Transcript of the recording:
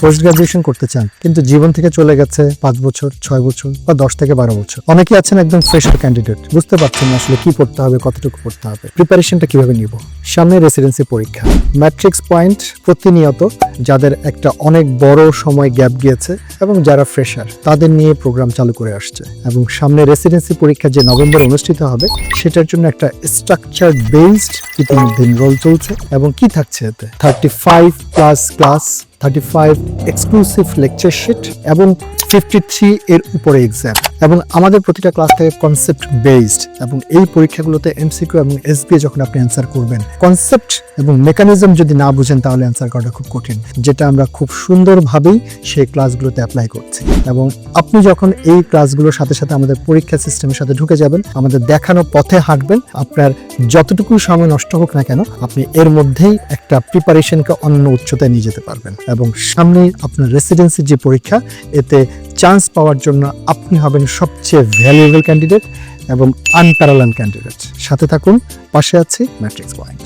Post graduation করতে চান কিন্তু জীবন থেকে চলে গেছে 5 বছর 6 বছর বা 10 থেকে 12 বছর। অনেকে আছেন একদম ফ্রেশার ক্যান্ডিডেট, বুঝতে পারছেন না আসলে কি পড়তে হবে, কতটুকু পড়তে হবে, প্রিপারেশনটা কিভাবে নিব। সামনে রেসিডেন্সি পরীক্ষা, ম্যাট্রিক্স পয়েন্ট প্রতিনিয়ত যাদের একটা অনেক বড় সময় গ্যাপ গিয়েছে এবং যারা ফ্রেশার তাদের নিয়ে প্রোগ্রাম চালু করে আসছে এবং সামনে রেসিডেন্সি পরীক্ষা যে নভেম্বরে অনুষ্ঠিত হবে সেটার জন্য একটা স্ট্রাকচার বেসড ইতিমধ্যে এনরোল চলছে এবং কি থাকছে এতে 35+ ক্লাস, 35 এক্সক্লুসিভ লেকচার শিট এবং 53 এর উপরে এক্সাম এবং আমাদের প্রতিটা ক্লাস থেকে কনসেপ্ট বেসড এবং এই পরীক্ষাগুলোতে এমসিকিউ এবং এসবিএ যখন আপনি অ্যান্সার করবেন কনসেপ্ট এবং মেকানিজম যদি না বুঝেন তাহলে অ্যান্সার করাটা খুব কঠিন, যেটা আমরা খুব সুন্দরভাবেই সেই ক্লাসগুলোতে অ্যাপ্লাই করছি। এবং আপনি যখন এই ক্লাসগুলোর সাথে সাথে আমাদের পরীক্ষা সিস্টেমের সাথে ঢুকে যাবেন, আমাদের দেখানো পথে হাঁটবেন, আপনার যতটুকু সময় নষ্ট হোক না কেন আপনি এর মধ্যেই একটা প্রিপারেশনকে অন্য উচ্চতায় নিয়ে যেতে পারবেন এবং সামনে আপনার রেসিডেন্সির যে পরীক্ষা এতে চান্স পাওয়ার জন্য আপনি হবেন সবচেয়ে ভ্যালুয়েবল ক্যান্ডিডেট এবং আনপ্যারালাল ক্যান্ডিডেট। সাথে থাকুন, পাশে আছি ম্যাট্রিক্স পয়েন্ট।